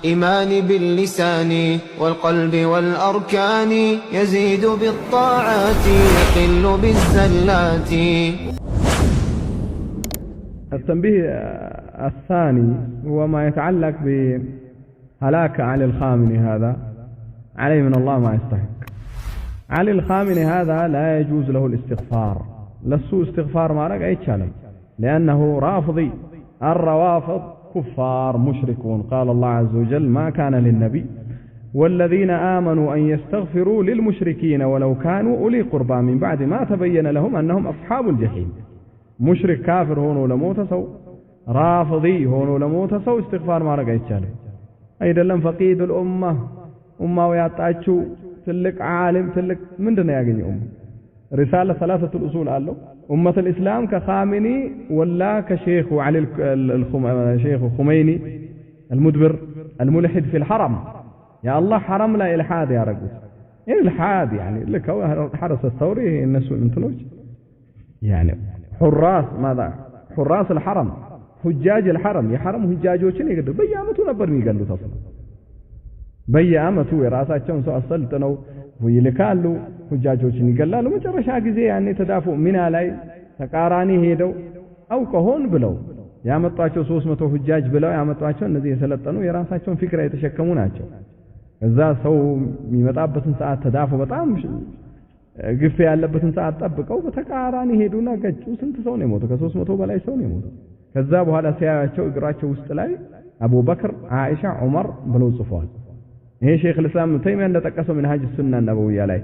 إيمان باللسان والقلب والأركان يزيد بالطاعات يقل بالزلات. التنبيه الثاني هو ما يتعلق بهلاك علي الخامنئي. هذا عليه من الله ما يستحق. علي الخامنئي هذا لا يجوز له الاستغفار، لسه استغفار ما رجع يتشالم، لأنه رافضي. الروافض كفار مشركون. قال الله عز وجل: ما كان للنبي والذين آمنوا أن يستغفروا للمشركين ولو كانوا أولي قربى من بعد ما تبين لهم أنهم أصحاب الجحيم. مشرك كافر هونو لموت سو، رافضي هونو لموت سو استغفار ما رجع يتشالم. أيضا لم فقيد الأمة أمة ويعطاچو تلك عالم تلك من دنا ياغني رسالة ثلاثة الأصول قالوا أمة الإسلام كخامني ولا كشيخ علي الشيخ خميني المدبر الملحد في الحرم. يا الله حرم لا إلحاد يا رجل. إيه الحاد يعني لك هو حرس الثوري الناس انتلوج يعني حراس ماذا حراس الحرم حجاج الحرم يا حرم حجاجوችን ይገዱ በየአመቱ ነበር የሚገሉት አሰለ በየአመቱ የራሳቸውን ሰው አሰልጥነው ይልካሉ ሁጃጆችን ይገላሉ መጨረሻ ጊዜ ያኔ ተዳፉ ሚና ላይ ተቃራኒ ሄደው አውቀሆን ብለው ያመጣቸው 300 ሁጃጅ ብለው ያመጣቸው እነዚህ የሰለጠኑ የራሳቸውን ፍቅር የተሸከሙ ናቸው እዛ ሰው የሚመጣበትን ሰዓት ተዳፉ በጣም ግፍ ያለበትን ሰዓት ጠብቀው በተቃራኒ ሄዱና ገጩ ስንት ሰው ነው የሞተው ከ300 በላይ ሰው ነው የሞተው ከዛ በኋላ ሲያያቸው እግራቸው ውስጥ ላይ አቡበክር አይሻ ዑመር ብለው ጽፈዋል ይሄ ሼክ الاسلام ተይሚያ እንደተጠቀሰው منهاج السنة النبوية ላይ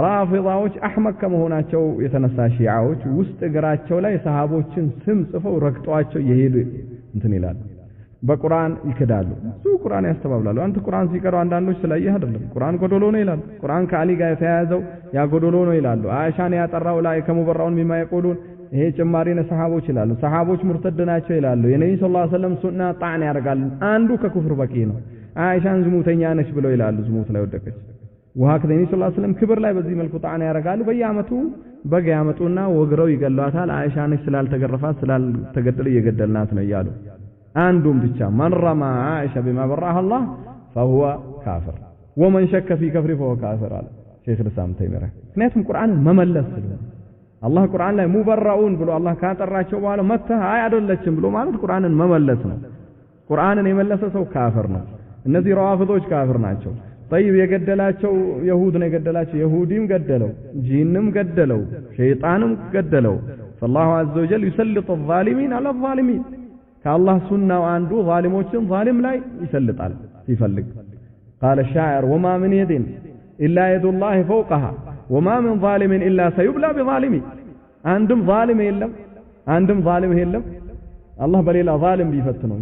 ራፊዳዎች አህመድ ከመሆናቸው የተነሳ ሺዓዎች ውስጥ እግራቸው ላይ ሰሃቦችን ስም ጽፈው ረግጧቸው ይሄዱ እንትን ይላል በቁርአን ይከዳሉ እሱ ቁርአን ያስተባብላሉ አንተ ቁርአን ሲቀሩ አንዳንዶች ስለዚህ አይደለም ቁርአን ጎዶሎ ነው ይላል ቁርአን ከአሊ ጋር የተያያዘው ያ ጎዶሎ ነው ይላሉ አይሻን ያጠራው ላይ ከሙበራውን ቢማ ይቆሉን ይሄ ጭማሪ ነው ሰሃቦች ይላሉ ሰሃቦች ሙርተድ ናቸው ይላሉ የነብዩ ሰለላሁ ዐለይሂ ወሰለም ሱና ጣዕን ያደርጋሉ አንዱ ከኩፍር በቂ ነው አይሻን ዝሙተኛ ነች ብለው ይላሉ ዝሙት ላይ ወደቀች ወሃከ ነብዩ ሰለላሁ ዐለይሂ ወሰለም ክብር ላይ በዚህ መልኩ ጣዕን ያደርጋሉ በየአመቱ በጋ ያመጡና ወግረው ይገሏታል አይሻ ነች ስላልተገረፋት ስላልተገደለ እየገደልናት ነው ይያሉ አንዱም ብቻ ማን ረማ አይሻ بما برأها الله فهو كافر ومن شك في كفر فهو كافر አለ ሼክ الاسلام ተይሚያ ምክንያቱም ቁርአን መመለስ ነው አላህ ቁርአን ላይ ሙበራውን ብሎ አላህ ካጠራቸው በኋላ መተህ አይ አይደለችም ብሎ ማለት ቁርአንን መመለስ ነው ቁርአንን የመለሰ ሰው ካፍር ነው እነዚህ ራዋፊዶች ካፍር ናቸው طيب የገደላቸው ይሁድ ነው የገደላቸው ይሁዲም ገደለው ጂንም ገደለው ሸይጣንም ገደለው فالله عز وجل يسلط الظالمين على الظالمين كالله سنة وعنده ظالموችን ظالم ላይ ይሰልጣል ሲፈልግ قال الشاعر وما من يد إلا يد الله فوقها وما من ظالم إلا سيبلى بظالمي عندهم ظالم يلم عندهم ظالم يلم الله بليلا ظالم بيفتنوا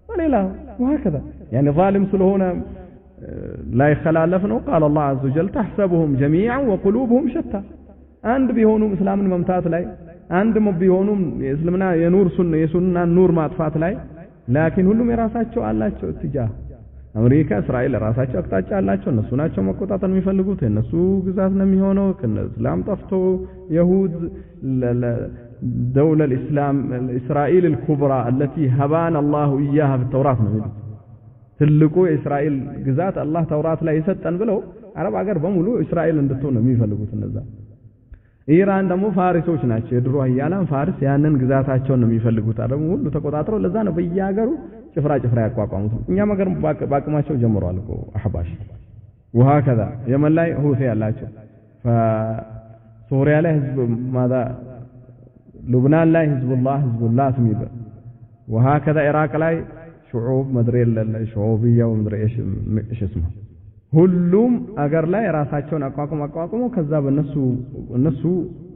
بليلا وهكذا يعني ظالم سلهنا لا يخالفنا قال الله عز وجل تحسبهم جميعا وقلوبهم شتى عند بيهونوا اسلامن ممتات لاي عندهم بيهونوا اسلامنا ينور سنة يسننا نور ማጥፋት ላይ لكن ሁሉም የራሳቸው አላቸው اتجاه አሜሪካ እስራኤል ራሳቸው አቅጣጫ አላቸው እነሱ ናቸው መቆጣጠር የሚፈልጉት እነሱ ግዛት ነው የሚሆነው ከእስላም ጠፍቶ ይሁድ دولة الإسلام إسرائيل الكبرى التي هبان الله إياها في التوراة نقول تلقوا إسرائيل جزات الله توراة لا يستن بلو عرب أجر بمولو إسرائيل عندتون مي فلقوا النزاع إيران دمو فارسوش ناتش يدروها يالام فارس يانن جزاتاتشون مي فلقوا تعرفوا مولو تقطعوا لزانا بيجاجرو شفرا يقواقعوا إنما ما قرب باقي ما شو جمروا لكو أحباش وهكذا يمن لا هو في الله فسوريا له حزب ماذا لبنان لا حزب الله سميبه وهكذا العراق لا شعوب مدري الشعوبيه ومدري ايش اسمه ሁሉም አገር ላይ ራሳቸውን አቋቁሞ ከዛ በእነሱ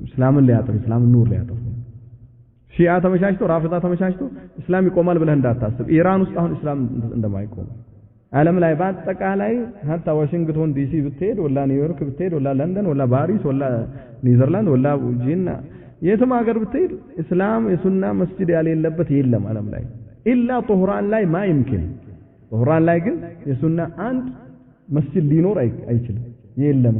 እስላምን ሊያጠፉ እስላምን ኑር ሊያጠፉ ሺዓ ተመቻችቶ ራፊዳ ተመቻችቶ እስላም ይቆማል ብለህ እንዳታስብ ኢራን ውስጥ አሁን እስላም እንደማይቆም ዓለም ላይ በአጠቃላይ ሀታ ዋሽንግተን ዲሲ ብትሄድ ወላ ኒውዮርክ ብትሄድ ወላ ለንደን ወላ ፓሪስ ወላ ኔዘርላንድ ወላ ጂና የትም ሀገር ብትሄድ እስላም የሱና መስጂድ ያለበት የለም ዓለም ላይ ኢላ ጦህራን ላይ ማይምክን ጦህራን ላይ ግን የሱና አንድ መስጂድ ሊኖር አይችልም የለም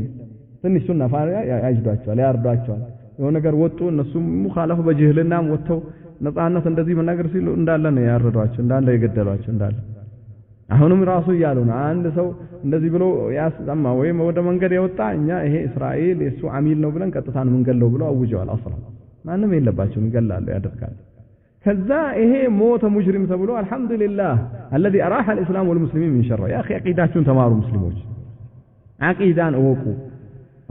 ትንሽ ሱና ፋሪያ ያጅዷቸዋል ያርዷቸዋል የሆነ ነገር ወጡ እነሱ ሙኻለፍ በጅህልናም ወጥተው ነፃነት እንደዚህ መናገር ሲሉ እንዳለ ነው ያረዷቸው እንዳለ የገደሏቸው እንዳለ አሁንም ራሱ እያሉ ነው አንድ ሰው እንደዚህ ብሎ ያስጠማ ወይም ወደ መንገድ ያወጣ እኛ ይሄ እስራኤል የሱ አሚል ነው ብለን ቀጥታን መንገለው ብሎ አውጀዋል አስራ ማንም የለባቸውም ይገላሉ ያደርጋሉ ከዛ ይሄ ሞተ ሙጅሪም ተብሎ አልহামዱሊላህ الذي اراح الاسلام والمسلمين من شر يا اخي عقيداتكم ተማሩ ሙስሊሞች عقيدان እወቁ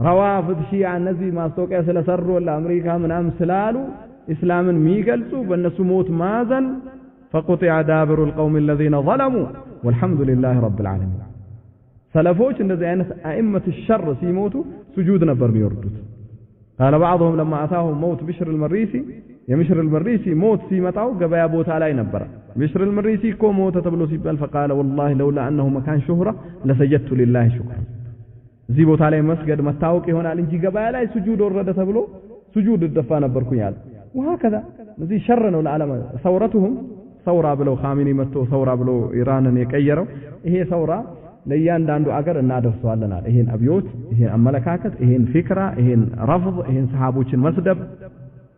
روافض ሺዓ እነዚህ ማስተዋቂያ ስለሰሩ ለአሜሪካ ምናም ስላሉ እስላምን የሚገልጹ በእነሱ ሞት ማዘን فقطع دابر القوم الذين ظلموا والحمد لله رب العالمين سلفوች እንደዚህ አይነት ائمه الشر ሲሞቱ سجود ነበር የሚወርዱት قال بعضهم لما اتاهم موت بشر المريسي يمشر المريسي موت ሲመጣው ገበያ ቦታ ላይ ነበር بشر المريسي እኮ ሞተ ተብሎ ሲባል فقال والله لولا انه مكان شهره لسجدت لله شكرا እዚህ ቦታ ላይ መስገድ መታወቅ ይሆናል እንጂ ገበያ ላይ سجود ወረደ ተብሎ سجود ደፋ ነበርኩኝ አለ وهكذا እዚህ شر ነው ለዓለም ثورتهم ثورة ብለው ኻሚኒ መጥቶ ثورة ብለው ኢራንን የቀየረው ይሄ ثورة ለእያንዳንዱ አገር እናደርሰዋለናል ይሄን አብዮት ይሄን አመለካከት ይሄን ፍክራ ይሄን ረፍض ይሄን ሰሃቦችን መስደብ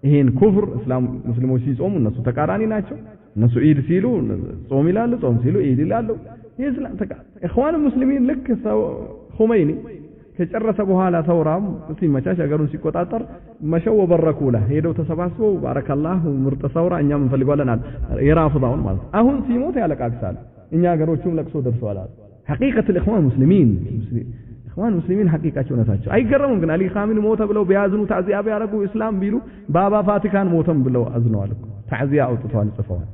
ይሄን ኩፍር እስላም ሙስሊሞች ሲጾሙ እነሱ ተቃራኒ ናቸው እነሱ ኢድ ሲሉ ጾም ይላሉ ጾም ሲሉ ኢድ ይላሉ ይሄ እስላም ኢኽዋን ሙስሊሚን ልክ ኹመይኒ ከጨረሰ በኋላ ተውራም ሲመቻች አገሩን ሲቆጣጠር መሸው ወበረኩላ ሄደው ተሰባስበው ባረከላሁ ምርጥ ሰውራ እኛም እንፈልጋለናል የራፍዳውን ማለት አሁን ሲሞት ያለቃቅሳል እኛ አገሮቹም ለቅሶ ደርሰዋል حقيقة الإخوان المسلمين إخوان المسلمين حقيقة نتاچو አይገረሙም ግን አሊ ኻሚኒ ሞተ ብለው ቢያዝኑ ታዚያ ቢያረጉ እስላም ቢሉ ባባ ፋቲካን ሞተም ብለው አዝነዋል ታዚያ አውጥተዋል ጽፈዋል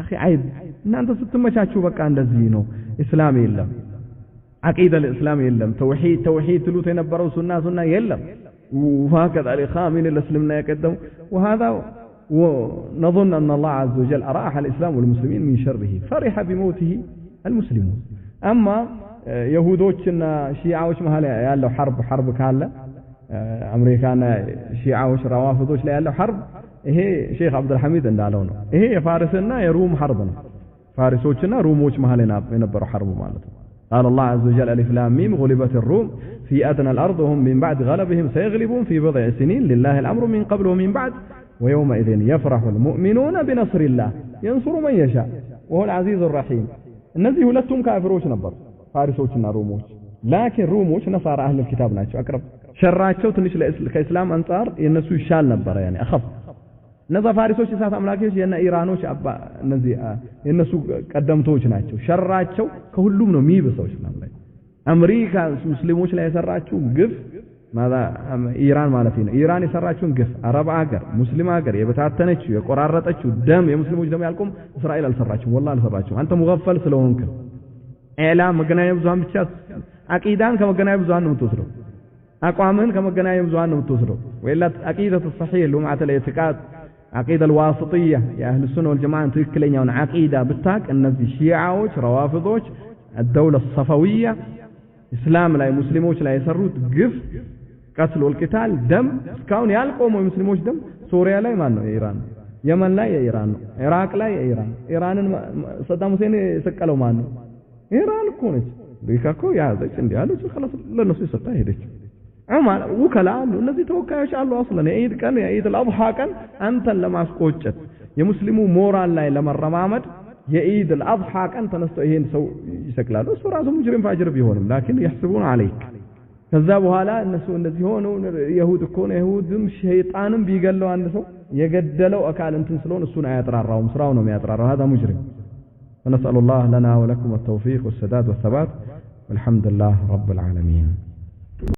اخي አይብ እናንተ ስትመቻቹ በቃ እንደዚህ ነው እስላም የለም عقيدة الإسلام يلم توحيد تلوت ينبروا سنة يلم وهكذا الخامن الاسلمنا يقدم وهذا ونظن أن الله عز وجل أراح الإسلام والمسلمين من شره فرح بموته المسلمون أما يهودوچنا شيعوش مهلا يالله حرب كاله أمريكانا شيعوش روافضوش لا يالله حرب هي شيخ عبد الحميد እንዳለው ነው ይሄ የፋርስና የሩም حرب ነው ፋሪሶችና ሩሞች መሃል የነበረው حرب ማለት ነው قال الله عز وجل الف لام ميم غلبت الروم في ادنى الارض وهم من بعد غلبهم سيغلبون في بضع سنين لله الامر من قبل ومن بعد ويومئذ يفرح المؤمنون بنصر الله ينصر من يشاء وهو العزيز الرحيم እነዚህ ሁለቱም ካፊሮች ነበሩ ፋሪሶችና ሩሞች لكن ሩሞች ነሳራ አህለ الكتاب ናቸው አቅርብ ሸራቸው ትንሽ ከእስላም አንፃር የነሱ ይሻል ነበር يعني اخف እነዛ ፋሪሶች እሳት አምላኪዎች የነ ኢራኖች አባ እነዚህ የነሱ ቀደምቶች ናቸው ሸራቸው ከሁሉም ነው የሚብሰው እስላም ላይ አሜሪካ ሙስሊሞች ላይ የሰራችው ግፍ ማዳ ኢራን ማለት ነው ኢራን የሰራችውን ግፍ አረብ ሀገር ሙስሊም ሀገር የበታተነችው የቆራረጠችው ደም የሙስሊሞች ደም ያልቆም እስራኤል አልሰራችም والله አልሰራችም አንተ ሙገፈል ስለሆንክ ኢላም መገናኛ ብዙሃን ብቻ አቂዳን ከመገናኛ ብዙሃን ነው የምትወስደው አቋምን ከመገናኛ ብዙሃን ነው የምትወስደው ወይላ አቂደቱ الصحيح لمعة الاعتقاد عقيدة الواسطية يا أهل السنة والجماعة تكلين عقيدة بتاك النزي شيعوش روافضوش الدولة الصفوية إسلام لا مسلموش لا يسروا قف قتل والقتال دم كون يالقوم مسلموش دم سوريا لا يمانو إيران يمن لا يا إيران عراق لا يا إيران إيران صدام حسين سكالو مانو إيران كونش بيكاكو يا هذا عندي هذا خلاص لنصي ستا هيدك عمال وكلاء الذي توكاش الله اصلا عيد كان عيد الاضحى كان انت لما اسقوچت የሙስሊሙ ሞራል ላይ ለመረማመድ የኢድ الاضحى كان ተነስተው ይሄን ሰው ይሰክላሉ እሱ ራሱ ሙጅሪም ፋጅር ቢሆንም لكن يحسبون عليك ከዛ በኋላ እነሱ እንደዚህ ሆነው ይሁድ እኮ ነው ይሁድም ሸይጣንም ቢገለው አንድ ሰው የገደለው አካል እንትን ስለሆነ እሱን አያጥራራውም ስራው ነው የሚያጥራራው هذا مجرم فنسال الله لنا ولكم التوفيق والسداد والثبات والحمد لله رب العالمين